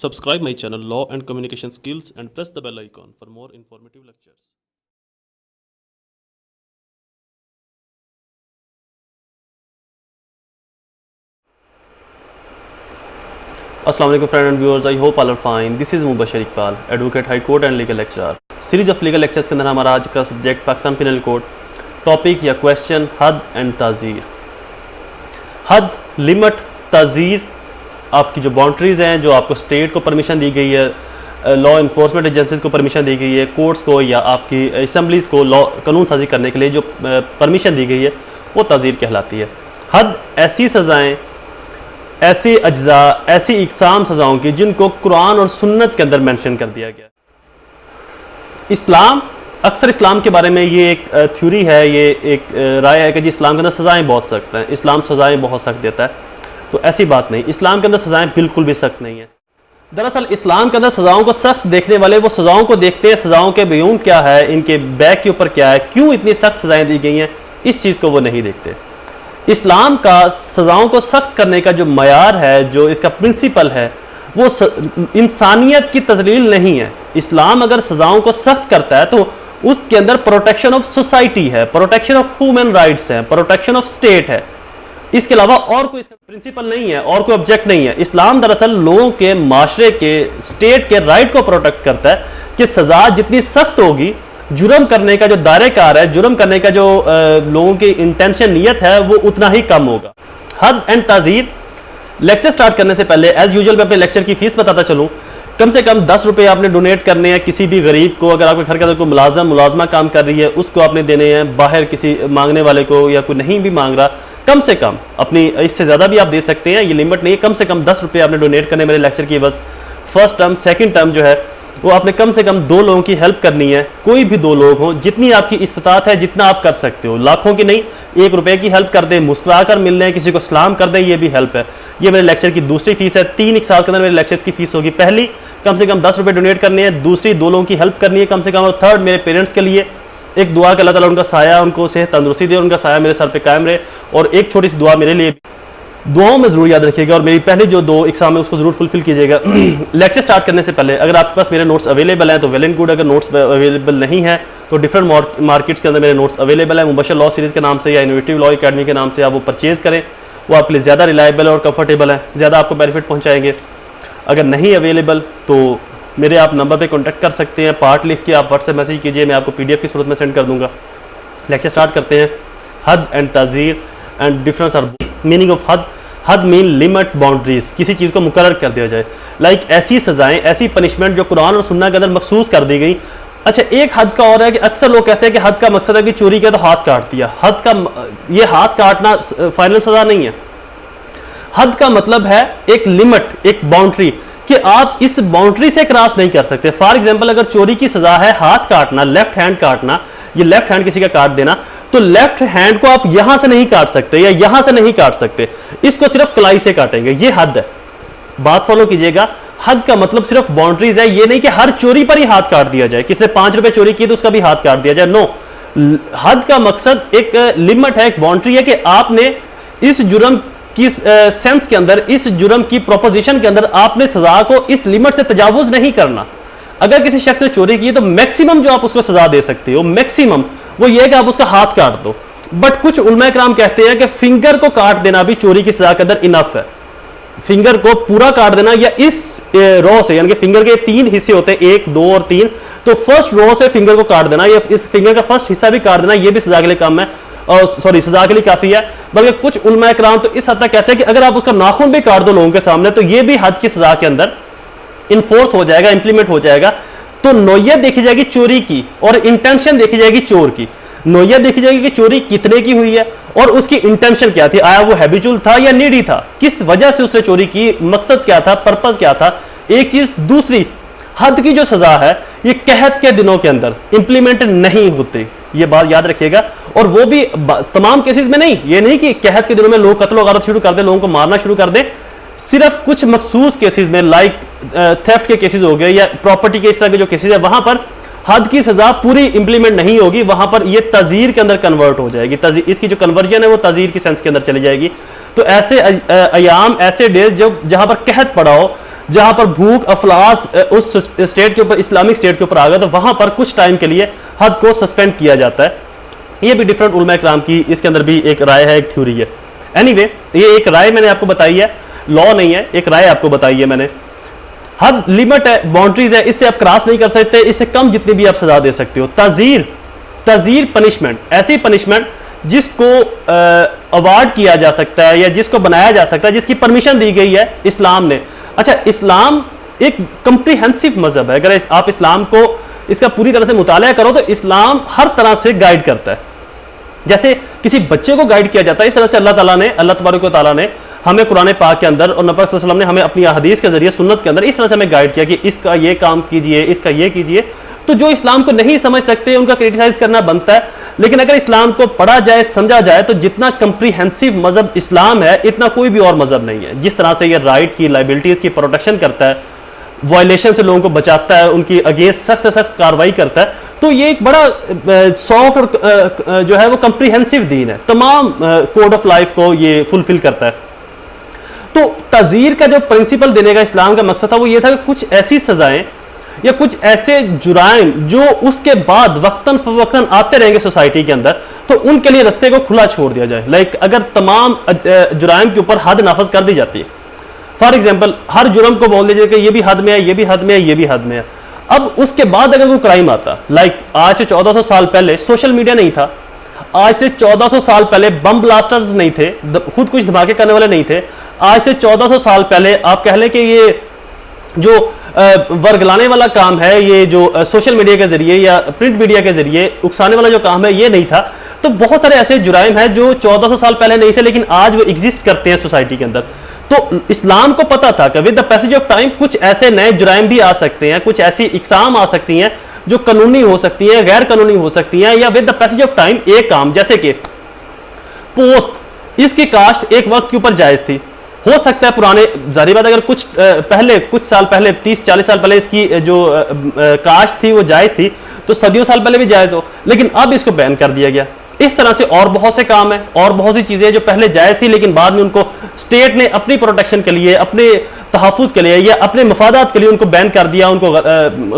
Subscribe my channel Law and Communication Skills and press the bell icon for more informative lectures. Assalamu alaikum friends and viewers, I hope all are fine. This is Mubashir Iqbal, Advocate High Court and Legal Lecturer. Series of legal lectures के अंदर हमारा आज का subject Pakistan penal code, topic या question हद and ताज़ीर। हद, limit, ताज़ीर आपकी जो बाउंड्रीज़ हैं, जो आपको स्टेट को परमिशन दी गई है, लॉ इन्फोर्समेंट एजेंसीज़ को परमिशन दी गई है, कोर्ट्स को या आपकी असम्बलीज़ को लॉ कानून साजी करने के लिए जो परमिशन दी गई है वो ताज़ीर कहलाती है। हद ऐसी सज़ाएँ, ऐसी अज्जा, ऐसी इकसाम सज़ाओं की जिनको कुरान और सुन्नत के अंदर मेंशन कर दिया गया। इस्लाम, अक्सर इस्लाम के बारे में ये एक थ्योरी है, ये एक राय है कि जी इस्लाम के अंदर सज़ाएँ बहुत सख्त हैं, इस्लाम सज़ाएँ बहुत सख्त देता है। तो ऐसी बात नहीं, इस्लाम के अंदर सज़ाएँ बिल्कुल भी सख्त नहीं है। दरअसल इस्लाम के अंदर सज़ाओं को सख्त देखने वाले वो सज़ाओं को देखते हैं, सज़ाओं के बयान क्या है, इनके बैक के ऊपर क्या है, क्यों इतनी सख्त सज़ाएँ दी गई हैं, इस चीज़ को वो नहीं देखते। इस्लाम का सज़ाओं को सख्त करने का जो मयार है, जो इसका प्रिंसिपल है, वो इंसानियत की तजलील नहीं है। इस्लाम अगर सज़ाओं को सख्त करता है तो उसके अंदर प्रोटेक्शन ऑफ सोसाइटी है, प्रोटेक्शन ऑफ ह्यूमन राइट्स है, प्रोटेक्शन ऑफ स्टेट है। इसके अलावा और कोई इसका प्रिंसिपल नहीं है और कोई ऑब्जेक्ट नहीं है। इस्लाम दरअसल लोगों के, माशरे के, स्टेट के राइट को प्रोटेक्ट करता है कि सज़ा जितनी सख्त होगी, जुर्म करने का जो दायरेकार है, जुर्म करने का जो लोगों की इंटेंशन, नीयत है, वो उतना ही कम होगा। हद एंड ताज़ीर। लेक्चर स्टार्ट करने से पहले एज यूजुअल मैं अपने लेक्चर की फीस बताता चलूँ। कम से कम 10 रुपये आपने डोनेट करने हैं किसी भी गरीब को। अगर आपके घर के अंदर कोई मुलाजमा काम कर रही है उसको आपने देने हैं, बाहर किसी मांगने वाले को या कोई नहीं भी मांग रहा, कम से कम अपनी, इससे ज़्यादा भी आप दे सकते हैं, ये लिमिट नहीं है, कम से कम 10 रुपये आपने डोनेट करने मेरे लेक्चर की बस। फर्स्ट टर्म, सेकंड टर्म जो है वो आपने कम से कम 2 लोगों की हेल्प करनी है। कोई भी 2 लोग हों, जितनी आपकी इस्तात है, जितना आप कर सकते हो, लाखों की नहीं, 1 रुपये की हेल्प कर दें, मुस्कुरा कर मिल लें, किसी को सलाम कर दें, ये भी हेल्प है। ये मेरे लेक्चर की दूसरी फीस है। 3 साल के अंदर मेरे लेक्चर्स की फीस होगी। पहली, कम से कम 10 रुपये डोनेट करनी है। दूसरी, 2 लोगों की हेल्प करनी है कम से कम। और थर्ड, मेरे पेरेंट्स के लिए एक दुआ कि अल्लाह ताला उनका साया, उनको सेहत तंदुरुस्ती दे, उनका साया मेरे सर पे कायम रहे। और एक छोटी सी दुआ मेरे लिए, दुआओं में ज़रूर याद रखिएगा और मेरी पहले जो 2 एग्जाम है उसको ज़रूर फुलफिल कीजिएगा। लेक्चर स्टार्ट करने से पहले अगर आपके पास मेरे नोट्स अवेलेबल हैं तो वेल एंड गुड, अगर नोट्स अवेलेबल नहीं है तो डिफरेंट मार्केट्स के अंदर मेरे नोट्स अवेलेबल है। मुबशर लॉ सीरीज़ के नाम से या इनोवेटिव लॉ अकेडमी के नाम से आप वो परचेज़ करें, वो आपके लिए ज़्यादा रिलायबल है और कंफर्टेबल है, ज़्यादा आपको बेनिफिट पहुँचाएंगे। अगर नहीं अवेलेबल तो मेरे आप नंबर पर कॉन्टैक्ट कर सकते हैं, पार्ट लिख के आप व्हाट्सएप मैसेज कीजिए, मैं आपको PDF की सूरत में सेंड कर दूँगा। लेक्चर स्टार्ट करते हैं। हद एंड ताज़ीर and difference are meaning of हद। हद मीन लिमिट, बाउंड्रीज, किसी चीज़ को मुकर्रर कर दिया जाए। लाइक ऐसी सज़ाएँ, ऐसी पनिशमेंट जो कुरान और सुन्नत के अंदर मखसूस कर दी गई। अच्छा, एक हद का और है कि अक्सर लोग कहते हैं कि हद का मकसद है कि चोरी किया तो हाथ काट दिया। हद का, ये हाथ काटना फाइनल सज़ा नहीं है। हद का मतलब है एक लिमिट, एक बाउंड्री, कि आप इस बाउंड्री से क्रॉस नहीं कर सकते। फॉर एग्जाम्पल, अगर चोरी की सज़ा है हाथ काटना, लेफ्ट हैंड काटना, ये लेफ्ट हैंड किसी का काट देना, तो लेफ्ट हैंड को आप यहां से नहीं काट सकते या यहां से नहीं काट सकते, इसको सिर्फ कलाई से काटेंगे। ये हद है, बात फॉलो कीजिएगा। हद का मतलब सिर्फ बाउंड्रीज है, ये नहीं कि हर चोरी पर ही हाथ काट दिया जाए। किसी ने 5 रुपए चोरी किए तो उसका भी हाथ काट दिया जाए, नो। हद का मकसद एक लिमिट है, एक बाउंड्री है कि आपने इस जुर्म की सेंस के अंदर, इस जुर्म की प्रोपोजिशन के अंदर आपने सजा को इस लिमिट से तजावुज नहीं करना। अगर किसी शख्स ने चोरी की तो मैक्सिमम जो आप उसको सजा दे सकते हो, मैक्सिमम वो ये है कि आप उसका हाथ काट दो। बट कुछ उलमा कराम कहते हैं कि फिंगर को काट देना भी चोरी की सजा के अंदर इनफ है। फिंगर को पूरा काट देना या इस रो से, यानी कि फिंगर के 3 हिस्से होते हैं, 1, 2 और 3, तो फर्स्ट रो से फिंगर को काट देना या इस फिंगर का फर्स्ट हिस्सा भी काट देना, ये भी सजा के लिए कम है, और सॉरी सजा के लिए काफी है। बल्कि कुछ उलमा कराम तो इस हद तक कहते हैं कि अगर आप उसका नाखून भी काट दो लोगों के सामने तो ये भी हद की सजा के अंदर इन्फोर्स हो जाएगा, इंप्लीमेंट हो जाएगा। तो नोयत देखी जाएगी चोरी की और इंटेंशन देखी जाएगी चोर की। नोयत देखी जाएगी कि चोरी कितने की हुई है और उसकी इंटेंशन क्या थी, आया वो हैबिचुअल था या नीडी था, किस वजह से उसने चोरी की, मकसद क्या था, पर्पस क्या था, एक चीज। दूसरी, हद की जो सजा है ये कहत के दिनों के अंदर इंप्लीमेंट नहीं होती, ये बात याद रखिएगा। और वो भी तमाम केसेस में नहीं, ये नहीं कि कहत के दिनों में लोग कत्ल वगारत शुरू कर दे, लोगों को मारना शुरू कर दे। सिर्फ कुछ मखसूस केसेस में, लाइक थेफ्ट के केसेस हो गए या प्रॉपर्टी के इस तरह के जो केसेस है, वहां पर हद की सजा पूरी इंप्लीमेंट नहीं होगी, वहां पर ये तज़ीर के अंदर कन्वर्ट हो जाएगी। इसकी जो कन्वर्जन है वो तज़ीर की सेंस के अंदर चली जाएगी। तो ऐसे अयाम, ऐसे डेज जब जहां पर कहत पड़ा हो, जहां पर भूख अफलास उस स्टेट के ऊपर, इस्लामिक स्टेट के ऊपर आ गया, तो वहां पर कुछ टाइम के लिए हद को सस्पेंड किया जाता है। ये भी डिफरेंट उलमा इकराम की इसके अंदर भी एक राय है, एक थ्योरी है। एनीवे, ये एक राय मैंने आपको बताई है, लॉ नहीं है, एक राय आपको बताई है मैंने। हद लिमिट है, बाउंड्रीज है, इससे आप क्रॉस नहीं कर सकते, इससे कम जितनी भी आप सजा दे सकते हो। तजीर पनिशमेंट, ऐसी पनिशमेंट जिसको अवार्ड किया जा सकता है या जिसको बनाया जा सकता है, जिसकी परमिशन दी गई है इस्लाम ने। अच्छा, इस्लाम एक कंप्रीहेंसिव मजहब है। अगर आप इस्लाम को इसका पूरी तरह से मुताला करो तो इस्लाम हर तरह से गाइड करता है। जैसे किसी बच्चे को गाइड किया जाता है, इस तरह से अल्लाह तबारक व तआला ने हमें कुरान पाक के अंदर और नबी सल्लल्लाहु अलैहि वसल्लम ने हमें अपनी हदीस के जरिए, सुन्नत के अंदर इस तरह से हमें गाइड किया कि इसका ये काम कीजिए, इसका ये कीजिए। तो जो इस्लाम को नहीं समझ सकते उनका क्रिटिसाइज करना बनता है, लेकिन अगर इस्लाम को पढ़ा जाए, समझा जाए, तो जितना कंप्रीहेंसिव मजहब इस्लाम है इतना कोई भी और मजहब नहीं है। जिस तरह से ये राइट की, लाइबिलिटीज की प्रोटेक्शन करता है, वायलेशन से लोगों को बचाता है, उनकी अगेंस्ट सख्त से सख्त कार्रवाई करता है, तो ये एक बड़ा सॉफ्ट और जो है वो कंप्रीहेंसिव दीन है, तमाम कोड ऑफ लाइफ को ये फुलफिल करता है। तो तज़ीर का जो प्रिंसिपल देने का इस्लाम का मकसद था वो ये था कि कुछ ऐसी सजाएं या कुछ ऐसे जुराइम जो उसके बाद वक्तन फवक्तन आते रहेंगे सोसाइटी के अंदर, तो उनके लिए रास्ते को खुला छोड़ दिया जाए। लाइक अगर तमाम जुराइम के ऊपर हद नाफज कर दी जाती है, फॉर एग्जाम्पल हर जुर्म को बोल दीजिए कि ये भी हद में है, ये भी हद में है, ये भी हद में है। अब उसके बाद अगर कोई क्राइम आता, लाइक आज से 1400 साल पहले सोशल मीडिया नहीं था, आज से 1400 साल पहले बम ब्लास्टर्स नहीं थे, खुद कुछ धमाके करने वाले नहीं थे, आज से 1400 साल पहले आप कह लें कि ये जो वर्गलाने वाला काम है, ये जो सोशल मीडिया के जरिए या प्रिंट मीडिया के जरिए उकसाने वाला जो काम है, ये नहीं था। तो बहुत सारे ऐसे जुराइम हैं जो 1400 साल पहले नहीं थे, लेकिन आज वो एग्जिस्ट करते हैं सोसाइटी के अंदर। तो इस्लाम को पता था कि with the passage of time कुछ ऐसे नए जुराइम भी आ सकते हैं, कुछ ऐसी इकसाम आ सकती हैं जो कानूनी हो सकती हैं, गैर कानूनी हो सकती हैं, या with the passage of time एक काम जैसे कि पोस्ट, इसकी काश्त एक वक्त के ऊपर जायज थी, हो सकता है पुराने, जारी बात अगर कुछ पहले, कुछ साल पहले, 30-40 साल पहले इसकी जो काश्त थी वो जायज थी, तो सदियों साल पहले भी जायज हो, लेकिन अब इसको बैन कर दिया गया। इस तरह से और बहुत से काम है और बहुत सी चीजें जो पहले जायज थी लेकिन बाद में उनको स्टेट ने अपनी प्रोटेक्शन के लिए, अपने तहफ़्फ़ुज़ के लिए या अपने मफादात के लिए उनको बैन कर दिया, उनको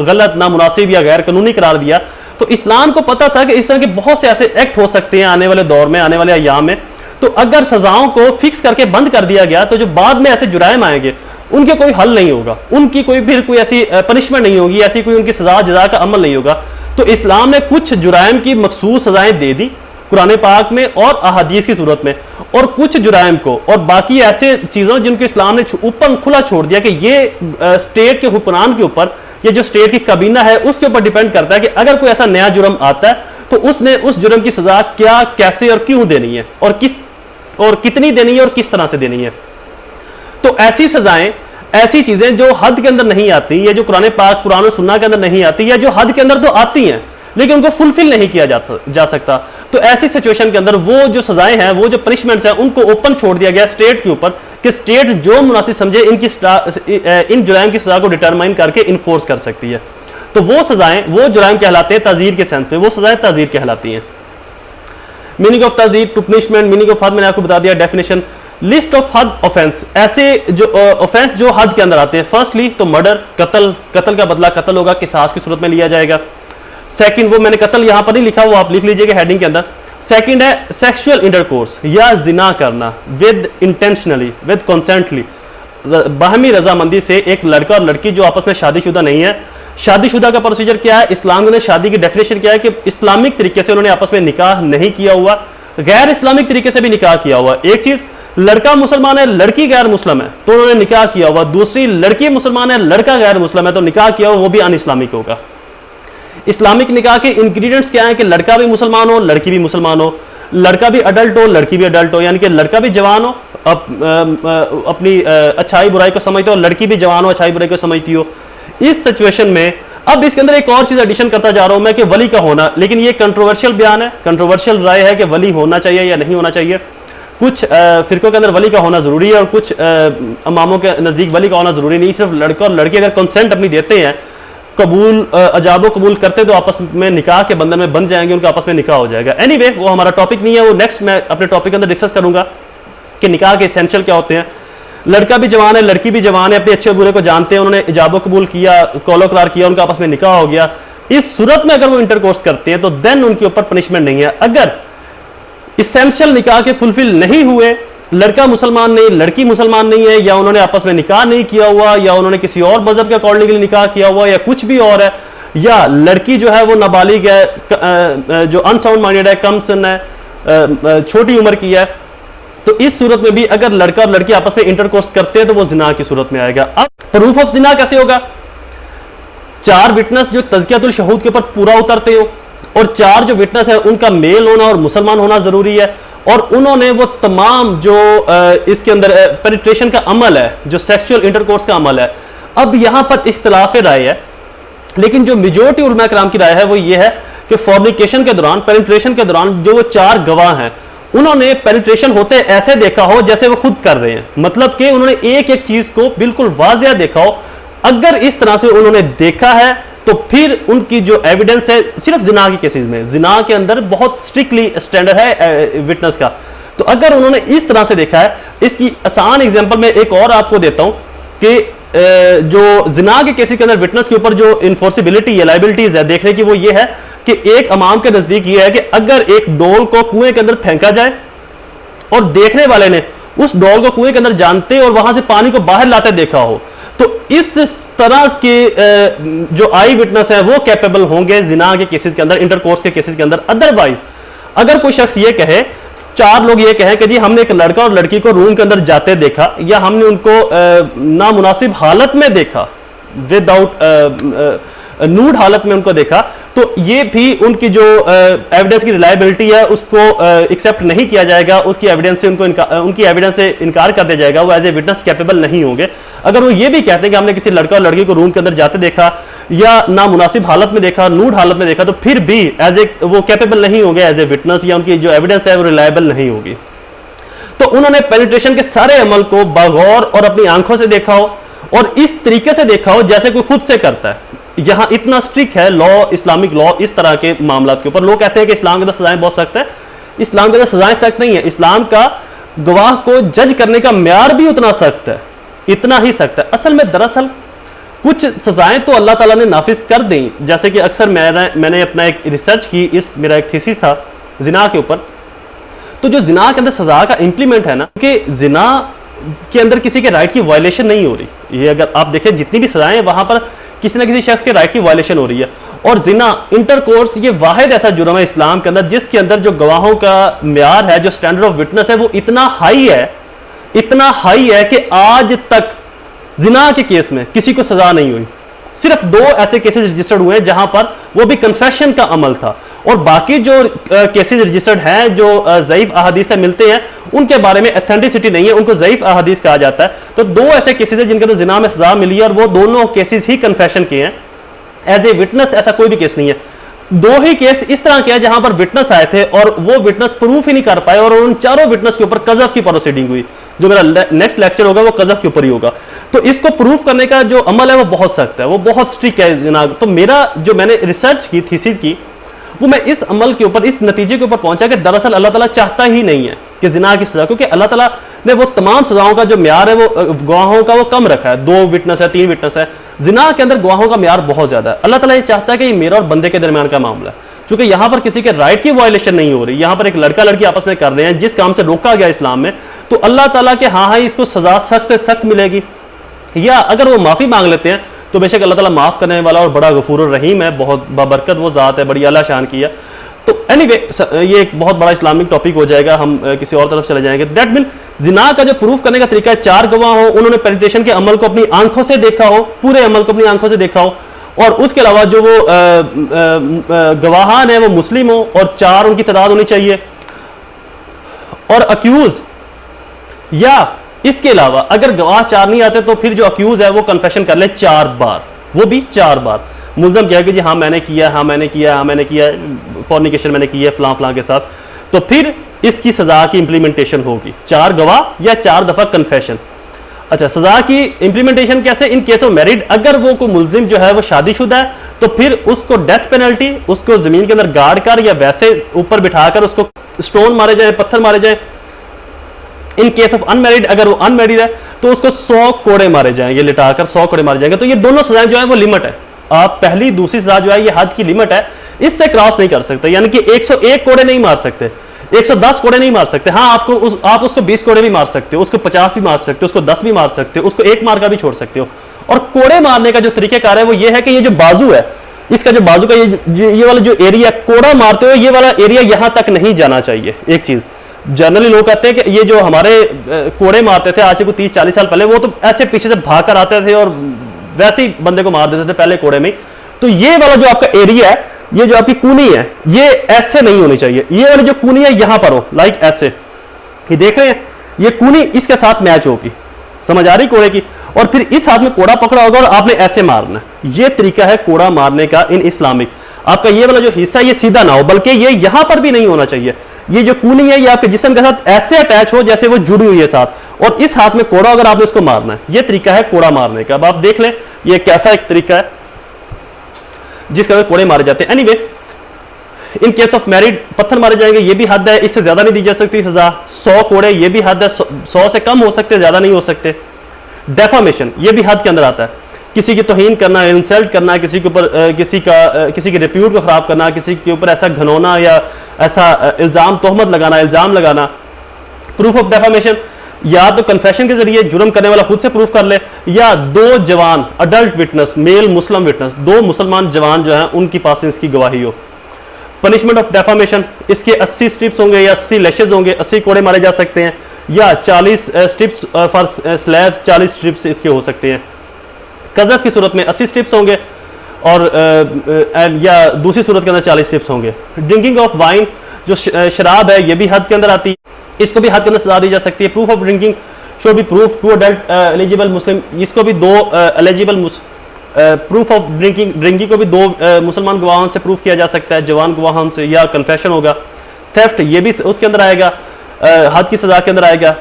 गलत, नामुनासिब या गैर कानूनी करार दिया। तो इस्लाम को पता था कि इस तरह के बहुत से ऐसे एक्ट हो सकते हैं आने वाले दौर में, आने वाले अय्याम में। तो अगर सजाओं को फिक्स करके बंद कर दिया गया तो जो बाद में ऐसे जुराइम आएंगे उनके कोई हल नहीं होगा, उनकी कोई फिर कोई ऐसी पनिशमेंट नहीं होगी, ऐसी कोई उनकी सजा जजा का अमल नहीं होगा। तो इस्लाम ने कुछ जुराइम की मखसूस सजाएं दे दी कुरान पाक में और अहादीस की सूरत में, और कुछ जुराइम को और बाकी ऐसे चीज़ों जिनको इस्लाम ने ऊपर खुला छोड़ दिया कि ये स्टेट के हुक्मरान के ऊपर, ये जो स्टेट की काबीना है उसके ऊपर डिपेंड करता है कि अगर कोई ऐसा नया जुर्म आता है तो उसने उस जुर्म की सजा क्या, कैसे और क्यों देनी है, और कितनी देनी है और किस तरह से देनी है। तो ऐसी सजाएं, ऐसी चीजें जो हद के अंदर नहीं आती, या जो कुरान पाक, कुरान और सुन्नाह के अंदर नहीं आती, या जो हद के अंदर तो आती हैं लेकिन उनको फुलफिल नहीं किया जा सकता, तो ऐसी सिचुएशन के अंदर वो जो सजाएं हैं, वो जो पनिशमेंट्स हैं, उनको ओपन छोड़ दिया गया स्टेट के ऊपर कि स्टेट जो मुनासिब समझे इन जुराइम की सजा को डिटरमाइन करके इन्फोर्स कर सकती है। तो वो सजाएं, वो जुराइम कहलाते हैं तज़ीर के सेंस में, वो सजाएं तज़ीर कहलाती हैं। मीनिंग ऑफ तज़ीर टू पनिशमेंट, मीनिंग ऑफ हद मैंने आपको बता दिया, डेफिनेशन, लिस्ट ऑफ हद ऑफेंस, ऐसे जो ऑफेंस जो हद के अंदर आते हैं। फर्स्टली तो मर्डर, कत्ल, कत्ल का बदला कत्ल होगा, किसास की सूरत में लिया जाएगा। सेकंड, वो मैंने कत्ल यहां पर नहीं लिखा, वो आप लिख लीजिएगा हेडिंग के अंदर। सेकंड है सेक्सुअल इंटरकोर्स या जिना करना विद इंटेंशनली, विद कंसेंटली, बाहमी रजामंदी से एक लड़का और लड़की जो आपस में शादीशुदा नहीं है। शादीशुदा का प्रोसीजर क्या है, इस्लाम ने शादी की डेफिनेशन क्या है कि इस्लामिक तरीके से उन्होंने आपस में निकाह नहीं किया हुआ, गैर इस्लामिक तरीके से भी निकाह किया हुआ। एक चीज, लड़का मुसलमान है, लड़की गैर मुस्लिम है, तो उन्होंने निकाह किया हुआ। दूसरी, लड़की मुसलमान है, लड़का गैर मुस्लिम है, तो निकाह किया हुआ, वो भी अन इस्लामिक होगा। इस्लामिक निकाह के इंग्रेडिएंट्स क्या है कि लड़का भी मुसलमान हो, लड़की भी मुसलमान हो, लड़का भी अडल्ट हो, लड़की भी अडल्ट हो, यानी कि लड़का भी जवान हो, अपनी अच्छाई बुराई को समझते हो, लड़की भी जवान हो, अच्छाई बुराई को समझती हो। इस सिचुएशन में अब इसके अंदर एक और चीज एडिशन करता जा रहा हूं मैं कि वली का होना, लेकिन ये कंट्रोवर्शियल बयान है, कंट्रोवर्शियल राय है कि वली होना चाहिए या नहीं होना चाहिए। कुछ फिरकों के अंदर वली का होना जरूरी है और कुछ इमामों के नजदीक वली का होना जरूरी नहीं। सिर्फ लड़का और लड़की अगर कंसेंट अपनी देते हैं, कबूल अजाबो कबूल करते, तो आपस में निकाह के बंधन में बन जाएंगे, उनका आपस में निकाह हो जाएगा। एनीवे, वो हमारा टॉपिक नहीं है, वो नेक्स्ट मैं अपने टॉपिक के अंदर डिस्कस करूंगा कि निकाह के एसेंशियल क्या होते हैं। लड़का भी जवान है, लड़की भी जवान है, अपने अच्छे बुरे को जानते हैं, उन्होंने इजाबो कबूल किया, कौलो करार किया, उनका आपस में निकाह हो गया, इस सूरत में अगर वो इंटरकोर्स करते हैं तो देन उनके ऊपर पनिशमेंट नहीं है। अगर इसेंशियल निकाह के फुलफिल नहीं हुए, लड़का मुसलमान नहीं, लड़की मुसलमान नहीं है, या उन्होंने आपस में निकाह नहीं किया हुआ, या उन्होंने किसी और मजहब के अकॉर्डिंगली निकाह किया हुआ, या कुछ भी और है, या लड़की जो है वो नाबालिग है, जो अनसाउंड माइंडेड है, कम सन है, छोटी उम्र की है, तो इस सूरत में भी अगर लड़का और लड़की आपस में इंटरकोर्स करते हैं तो वो जिना की सूरत में आएगा। अब प्रूफ ऑफ जिना कैसे होगा? 4 विटनेस जो तज़कियतुल शहूद के ऊपर पूरा उतरते हो, और 4 जो विटनेस है उनका मेल होना और मुसलमान होना जरूरी है, और उन्होंने वो तमाम जो इसके अंदर पेनिट्रेशन का अमल है, जो सेक्सुअल इंटरकोर्स का अमल है। अब यहां पर इख्तिलाफ राय है, लेकिन जो मेजॉरिटी उलमा कराम की राय है वो ये है कि फॉर्निकेशन के दौरान, पेनिट्रेशन के दौरान जो वो 4 गवाह हैं उन्होंने पेनिट्रेशन होते ऐसे देखा हो जैसे वो खुद कर रहे हैं, मतलब कि उन्होंने एक एक चीज को बिल्कुल वाज़िया देखा हो। अगर इस तरह से उन्होंने देखा है तो फिर उनकी जो एविडेंस है, सिर्फ जिना के केसेस में, जिना के अंदर बहुत स्ट्रिक्टली स्टैंडर्ड है विटनेस का, तो अगर उन्होंने इस तरह से देखा है, इसकी आसान एग्जांपल मैं एक और आपको देता हूं कि जो जिना के केसेस के अंदर विटनेस के ऊपर जो इन्फोर्सिबिलिटी या लाइबिलिटीज है देखने की, वो ये है कि एक इमाम के नजदीक ये है कि अगर एक डोल को कुएं के अंदर फेंका जाए और देखने वाले ने उस डोल को कुएं के अंदर जानते और वहां से पानी को बाहर लाते देखा हो, तो इस तरह के जो आई विटनेस है वो कैपेबल होंगे जिना के केसेस के अंदर, इंटरकोर्स के केसेस के अंदर। अदरवाइज अगर कोई शख्स ये कहे, 4 लोग ये कहें कि जी हमने एक लड़का और लड़की को रूम के अंदर जाते देखा, या हमने उनको नामुनासिब हालत में देखा, विदाउट नूड हालत में उनको देखा, तो ये भी उनकी जो एविडेंस की रिलायबिलिटी है उसको एक्सेप्ट नहीं किया जाएगा, उसकी एविडेंस से उनकी एविडेंस से इनकार कर दिया जाएगा, वो एज ए विटनेस कैपेबल नहीं होंगे। अगर वो ये भी कहते हैं कि हमने किसी लड़का और लड़की को रूम के अंदर जाते देखा या नामुनासिब हालत में देखा, नूड हालत में देखा, तो फिर भी एज ए वो कैपेबल नहीं होंगे एज ए विटनेस, या उनकी जो एविडेंस है वो रिलायबल नहीं होगी। तो उन्होंने पेनिट्रेशन के सारे अमल को बगौर और अपनी आंखों से देखा हो, और इस तरीके से देखा हो जैसे कोई खुद से करता है। यहां इतना स्ट्रिक्ट है लॉ, इस्लामिक लॉ इस तरह के मामला के ऊपर। लोग कहते हैं कि इस्लाम के अंदर सजाएं बहुत सख्त है, इस्लाम के अंदर सजाएं सख्त नहीं है, इस्लाम का गवाह को जज करने का म्यार भी उतना सख्त है, इतना ही सख्त है। असल में दरअसल कुछ सजाएं तो अल्लाह ताला ने नाफिज कर दी, जैसे कि अक्सर मैंने अपना एक रिसर्च की, मेरा एक थीसिस था जिना के ऊपर, तो जो जिना के अंदर सजा का इंप्लीमेंट है ना, कि जिना के अंदर किसी के राइट की वायलेशन नहीं हो रही। ये अगर आप देखें जितनी भी सजाएं हैं वहां पर किसी ना किसी शख्स के राइट की वायलेशन हो रही है। और जिना, इंटरकोर्स, ये वाहिद ऐसा जुर्म है इस्लाम के अंदर जिसके अंदर जो गवाहों का म्यार है, जो स्टैंडर्ड ऑफ विटनेस है, वो इतना हाई है, इतना हाई है कि आज तक जिना के केस में किसी को सजा नहीं हुई। सिर्फ 2 ऐसे केसेस रजिस्टर्ड हुए जहां पर वो भी कन्फेशन का अमल था, और बाकी जो केसेस रजिस्टर्ड हैं जो ज़ईफ अहादीस से मिलते हैं उनके बारे में ऑथेंटिसिटी नहीं है, उनको ज़ईफ अहादीस कहा जाता है। तो 2 ऐसे केसेस हैं जिनके अंदर जिना में सजा मिली है, और वो दोनों केसेस ही कन्फेशन के हैं। एज ए विटनेस ऐसा कोई भी केस नहीं है। 2 ही केस इस तरह के हैं जहां पर विटनेस आए थे और वो विटनेस प्रूफ ही नहीं कर पाए, और उन 4 विटनेस के ऊपर कज़फ की प्रोसीडिंग हुई। जो मेरा नेक्स्ट लेक्चर होगा वो कज़फ के ऊपर ही होगा। तो इसको प्रूफ करने का जो अमल है वो बहुत सख्त है, वो बहुत स्ट्रिक्ट है जनाब। तो मेरा जो मैंने रिसर्च की, थीसिस की, वो मैं इस अमल के ऊपर, इस नतीजे के ऊपर पहुंचा कि दरअसल अल्लाह ताला चाहता ही नहीं है कि जिना की सजा, क्योंकि अल्लाह ताला ने वो तमाम सजाओं का जो म्यार है वो गवाहों का वो कम रखा है। 2 विटनेस है, 3 विटनेस है। जिना के अंदर गवाहों का म्यार बहुत ज्यादा है। अल्लाह ताला ये चाहता है कि ये मेरा और बंदे के दरमियान का मामला है, क्योंकि यहां पर किसी के राइट की वायलेशन नहीं हो रही, यहां पर एक लड़का लड़की आपस में कर रहे हैं जिस काम से रोका गया इस्लाम में, तो अल्लाह ताला के हाँ इसको सजा सख्त से सख्त मिलेगी। या अगर वो माफी मांग लेते हैं तो बेशक अल्लाह ताला माफ करने वाला और बड़ा गफूर रहीम है, बहुत बाबरकत वो जात है, बड़ी आला शान की है। तो एनीवे ये एक बहुत बड़ा इस्लामिक टॉपिक हो जाएगा, हम किसी और तरफ चले जाएंगे। दैट मीन जिना का जो प्रूफ करने का तरीका है, 4 गवाह हो, उन्होंने पेनिट्रेशन के अमल को अपनी आंखों से देखा हो, पूरे अमल को अपनी आंखों से देखा हो, और उसके अलावा जो वो गवाहान है वो मुस्लिम हो, और 4 उनकी तादाद होनी चाहिए, और अक्यूज, या इसके अलावा अगर गवाह 4 नहीं आते तो फिर जो अक्यूज है वो कन्फेशन कर ले 4 बार, वो भी 4 बार। मुल्ज़म कहा कि जी हाँ मैंने किया, हाँ मैंने किया, हाँ मैंने किया, फॉर्निकेशन मैंने की है फलां फलां के साथ, तो फिर इसकी सजा की इंप्लीमेंटेशन होगी। 4 गवाह या 4 दफा कन्फेशन। अच्छा, सजा की इंप्लीमेंटेशन कैसे? इन केस ऑफ मैरिड, अगर वो कोई मुल्जिम जो है वो शादीशुदा है तो फिर उसको डेथ पेनल्टी, उसको जमीन के अंदर गाड़ कर या वैसे ऊपर बिठाकर उसको स्टोन मारे जाए, पत्थर मारे जाए, इन केस ऑफ अनमैरिड, अगर वो अनमैरिड है तो उसको 100 कोड़े मारे जाएंगे, लिटाकर 100 कोड़े मारे जाएंगे। तो ये दोनों सजाएं जो है वो लिमिट है, आप पहली दूसरी सजा जो है ये हद की लिमिट है, इससे क्रॉस नहीं कर सकते। यानी कि 101 कोड़े नहीं मार सकते, 110 कोड़े नहीं मार सकते। हाँ, आप उसको 20 कोड़े भी मार सकते हो, उसको 50 भी मार सकते हो, उसको 10 भी मार सकते हो, उसको 1 मार का भी छोड़ सकते हो। और कोड़े मारने का जो तरीकेकार है वो ये है कि ये जो बाजू है, इसका जो बाजू का ये वाला जो एरिया कोड़ा मारते हो, ये वाला एरिया यहां तक नहीं जाना चाहिए। एक चीज जनरली लोग कहते हैं कि ये जो हमारे कोड़े मारते थे आज से 30-40 साल पहले, वो तो ऐसे पीछे से भाग कर आते थे और वैसे ही बंदे को मार देते थे पहले कोड़े में। तो ये वाला जो आपका एरिया है, ये जो आपकी कूनी है, ये ऐसे नहीं होनी चाहिए। ये वाली जो कूनी है यहां पर हो, लाइक ऐसे, ये देख रहे हैं, ये कूनी इसके साथ मैच होगी, समझ आ रही कोड़े की। और फिर इस हाथ में कोड़ा पकड़ा होगा और आपने ऐसे मारना। ये तरीका है कोड़ा मारने का इन इस्लामिक। आपका ये वाला जो हिस्सा ये सीधा ना हो, बल्कि ये यहां पर भी नहीं होना चाहिए। ये जो कूनी है ये आपके जिस्म के साथ ऐसे अटैच हो जैसे वो जुड़ी हुई है साथ, और इस हाथ में कोड़ा अगर आपने इसको मारना है, ये तरीका है कोड़ा मारने का। अब आप देख लें ये कैसा एक तरीका है जिसके अंदर कोड़े मारे जाते हैं। Anyway, in case of married पत्थर मारे जाएंगे, ये भी हद है, इससे ज्यादा नहीं दी जा सकती सजा। 100 कोड़े ये भी हद है, 100 से कम हो सकते, ज्यादा नहीं हो सकते। डेफामेशन ये भी हद के अंदर आता है, किसी की तौहीन करना, इंसल्ट करना, किसी के ऊपर किसी के रिप्यूट को खराब करना, किसी के ऊपर ऐसा घनौना या ऐसा इल्जाम तोहमत लगाना, इल्जाम लगाना। प्रूफ ऑफ डेफामेशन, या तो कन्फेशन के जरिए जुर्म करने वाला खुद से प्रूफ कर ले, या 2 जवान अडल्ट विटनेस, मेल मुस्लिम विटनेस, 2 मुसलमान जवान जो हैं उनकी पास इसकी गवाही हो। पनिशमेंट ऑफ डेफामेशन, इसके 80 स्ट्रिप्स होंगे या 80 लैशेज होंगे, 80 कोड़े मारे जा सकते हैं, या 40 स्ट्रिप्स फॉर स्लैब्स, 40 स्ट्रिप्स इसके हो सकते हैं। कज़फ की सूरत में 80 स्ट्रिप्स होंगे और या दूसरी सूरत के अंदर 40 स्ट्रिप्स होंगे। ड्रिंकिंग ऑफ वाइन, जो शराब है, ये भी हद के अंदर आती है, इसको भी हद के अंदर सजा दी जा सकती है। Proof of drinking should be proof to adult eligible Muslim, इसको भी 2 एलिजिबल प्रूफ ऑफ ड्रिंकिंग को भी 2 मुसलमान गवाहों से प्रूफ किया जा सकता है, जवान गवाहों से, या कन्फेशन होगा। थेफ्ट ये भी उसके अंदर आएगा, हद की सजा के अंदर आएगा।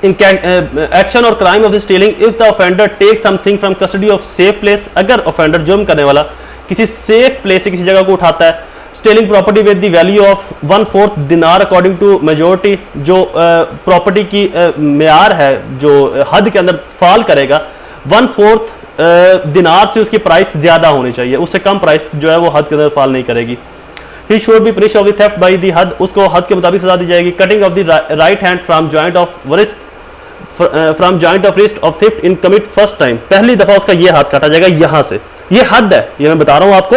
इन एक्शन और crime of stealing, if the offender take something from custody of safe place, अगर ऑफेंडर जुर्म करने वाला किसी सेफ प्लेस से किसी जगह को उठाता है। Stealing property with the value of 1/4 दिनार अकॉर्डिंग टू मेजोरिटी, जो प्रॉपर्टी की मेयार है जो हद के अंदर फॉल करेगा, 1/4 दिनार से उसकी प्राइस ज्यादा होनी चाहिए, उससे कम प्राइस जो है वो हद के अंदर फॉल नहीं करेगी। He should be punished of the theft by the हद, उसको हद के मुताबिक सजा दी जाएगी। Cutting of the right hand from joint of wrist of theft in commit first time, पहली दफा उसका ये हाथ काटा जाएगा यहां से। ये हद है, ये मैं बता रहा हूं आपको,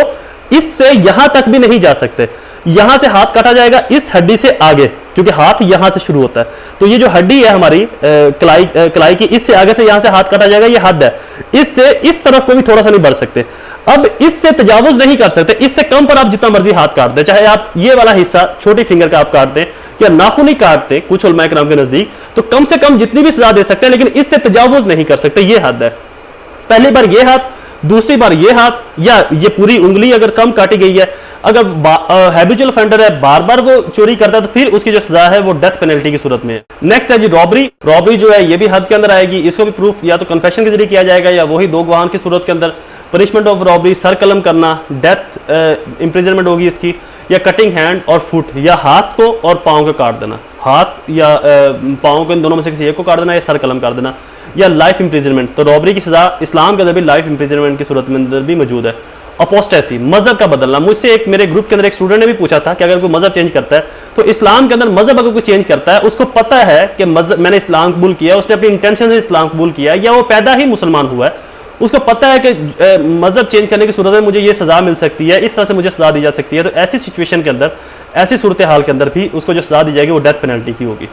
इससे यहां तक भी नहीं जा सकते। यहां से हाथ काटा जाएगा इस हड्डी से आगे, क्योंकि हाथ यहां से शुरू होता है। तो ये जो हड्डी है हमारी कलाई की, इससे आगे से यहां से हाथ काटा जाएगा, ये हद है। इससे इस तरफ को भी थोड़ा सा नहीं बढ़ सकते। अब इससे तजावुज नहीं कर सकते, इससे कम पर आप जितना मर्जी हाथ काट दें, चाहे आप ये वाला हिस्सा छोटी फिंगर का आप काट दें या नाखून ही काटते कुछ उलमा किराम के नजदीक, तो कम से कम जितनी भी सजा दे सकते हैं, लेकिन इससे तजावुज नहीं कर सकते। ये हद है। पहली बार ये हाथ, दूसरी बार ये हाथ, या ये पूरी उंगली अगर कम काटी गई है। अगर हैबिचुअल ऑफेंडर है, बार बार वो चोरी करता है, तो फिर उसकी जो सजा है वो डेथ पेनल्टी की सूरत में है। नेक्स्ट है जी रॉबरी। रॉबरी जो है ये भी हद के अंदर आएगी, इसको भी प्रूफ या तो कन्फेशन के जरिए किया जाएगा या वही 2 गवाहों की सूरत के अंदर। पनिशमेंट ऑफ रॉबरी, सर कलम करना, डेथ इम्प्रिजनमेंट होगी इसकी, या कटिंग हैंड और फुट, या हाथ को और पाँव को काट देना, हाथ या पाँव को, इन दोनों में से किसी एक को काट देना, या सर कलम कर देना, या लाइफ इम्प्रिजनमेंट। तो रॉबरी की सजा इस्लाम के अंदर भी लाइफ इम्प्रिजनमेंट की सूरत में अंदर भी मौजूद है। अपोस्टेसी, मजहब का बदलना। मुझसे एक मेरे ग्रुप के अंदर एक स्टूडेंट ने भी पूछा था कि अगर कोई मजहब चेंज करता है, तो इस्लाम के अंदर मजहब अगर कोई चेंज करता है, उसको पता है कि मजहब मैंने इस्लाम कबूल किया, उसने अपनी इंटेंशन से इस्लाम कबूल किया, या वो पैदा ही मुसलमान हुआ है, उसको पता है कि मजहब चेंज करने की सूरत में मुझे ये सजा मिल सकती है, इस तरह से मुझे सजा दी जा सकती है। तो ऐसी सिचुएशन के अंदर, ऐसी सूरत हाल के अंदर भी उसको जो सजा दी जाएगी वो डेथ पेनल्टी की होगी।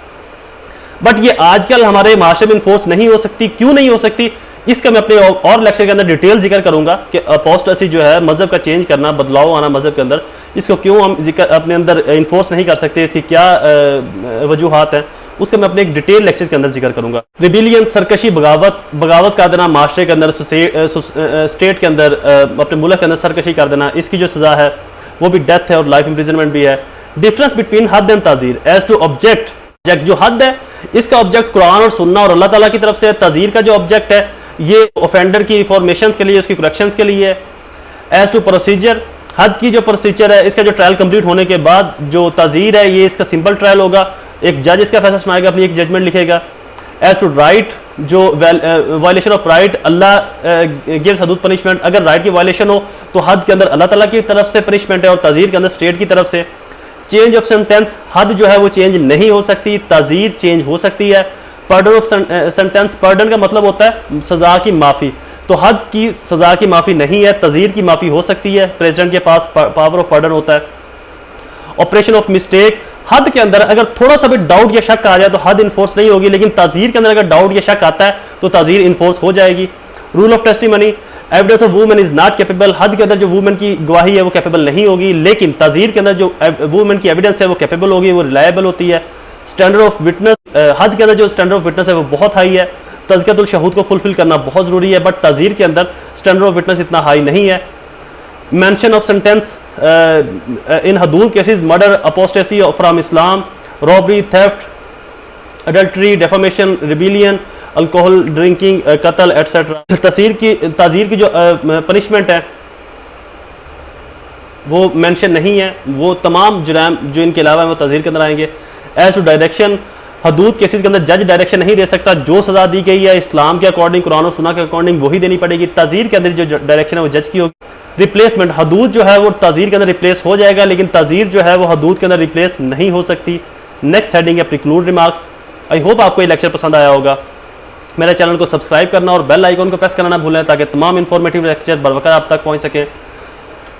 बट ये आजकल हमारे माशरे में इन्फोर्स नहीं हो सकती। क्यों नहीं हो सकती, इसका मैं अपने और लेक्चर के अंदर डिटेल जिक्र करूंगा कि अपोस्टेसी जो है, मजहब का चेंज करना, बदलाव आना मजहब के अंदर, इसको क्यों हम जिक्र अपने अंदर इन्फोर्स नहीं कर सकते, इसकी क्या वजूहात हैं, उसका मैं अपने एक डिटेल लेक्चर के अंदर जिक्र करूंगा। रिबिलियन, सरकशी, बगावत कर देना, माशरे के अंदर, स्टेट के अंदर, अपने मुल्क के अंदर सरकशी कर देना, इसकी जो सजा है वो भी डेथ है और लाइफ इम्प्रिजनमेंट भी है। डिफरेंस बिटवीन हद एंड ताजीर एज टू ऑब्जेक्ट, जो हद है इसका ऑब्जेक्ट कुरान और सुन्ना और अल्लाह ताला की तरफ से है। ताजीर का जो ऑब्जेक्ट है ये ऑफेंडर की रिफॉर्मेशन के लिए, उसकी करेक्शंस के लिए है। एज टू प्रोसीजर, हद की जो प्रोसीजर है, इसका जो ट्रायल कंप्लीट होने के बाद जो ताजीर है ये इसका सिंपल ट्रायल होगा, एक जज इसका फैसला सुनाएगा, अपनी एक जजमेंट लिखेगा। एज टू राइट, जो violation of right, Allah gives हदूद पनिशमेंट। अगर राइट की वायलेशन हो तो हद के अंदर अल्लाह ताला की तरफ से पनिशमेंट है और ताज़ीर के अंदर स्टेट की तरफ से। चेंज ऑफ सेंटेंस, हद जो है वो चेंज नहीं हो सकती, ताज़ीर चेंज हो सकती है। पर्डन ऑफ सेंटेंस, पर्डन का मतलब होता है सज़ा की माफ़ी, तो हद की सज़ा की माफ़ी नहीं है, ताज़ीर की माफ़ी हो सकती है, प्रेसिडेंट के पास पावर ऑफ पर्डन होता है। ऑपरेशन ऑफ मिस्टेक, हद के अंदर अगर थोड़ा सा भी डाउट या शक आ जाए तो हद इन्फोर्स नहीं होगी, लेकिन ताज़ीर के अंदर अगर डाउट या शक आता है तो ताज़ीर इन्फोर्स हो जाएगी। Rule of testimony, evidence of women is not capable, हद के अंदर जो वुमेन की गवाही है वो कैपेबल नहीं होगी, लेकिन ताज़ीर के अंदर जो वुमेन की एविडेंस है वो कैपेबल होगी, वो रिलायबल होती है। स्टैंडर्ड ऑफ विटनेस, हद के अंदर जो स्टैंडर्ड ऑफ विटनेस है वो बहुत हाई है, तज़कियतुल शहूद को फुलफिल करना बहुत ज़रूरी है, बट ताज़ीर के अंदर स्टैंडर्ड ऑफ विटनेस इतना हाई नहीं है। मेंशन ऑफ सेंटेंस इन हदूद cases, murder, apostasy from Islam, robbery, theft, adultery, defamation, rebellion, alcohol drinking, कत्ल एटसेट्रा। ताज़ीर की जो पनिशमेंट है वो मेंशन नहीं है, वो तमाम जुर्म जो इनके अलावा है वो ताज़ीर के अंदर आएंगे। एज टू डायरेक्शन, हदूद केसेस के अंदर जज डायरेक्शन नहीं दे सकता, जो सज़ा दी गई है इस्लाम के अकॉर्डिंग, कुरान और सुन्नत के अकॉर्डिंग वही देनी पड़ेगी। ताज़ीर के अंदर जो डायरेक्शन है वो जज की होगी। रिप्लेसमेंट, हदूद जो है वो ताज़ीर के अंदर रिप्लेस हो जाएगा, लेकिन ताज़ीर जो है वो हदूद के अंदर रिप्लेस नहीं हो सकती। नेक्स्ट हेडिंग है प्रिक्लूड रिमार्क्स। आई होप आपको ये लेक्चर पसंद आया होगा। मेरे चैनल को सब्सक्राइब करना और बेल आइकन को प्रेस करना ना भूलें ताकि तमाम इन्फॉर्मेटिव लेक्चर बरवकत आप तक पहुँच सकें।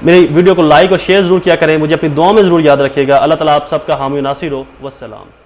मेरी वीडियो को लाइक और शेयर ज़रूर किया करें, मुझे अपनी दुआ में ज़रूर याद रखिएगा। अल्लाह ताला आप सबका हामी नासिर हो। वस्सलाम।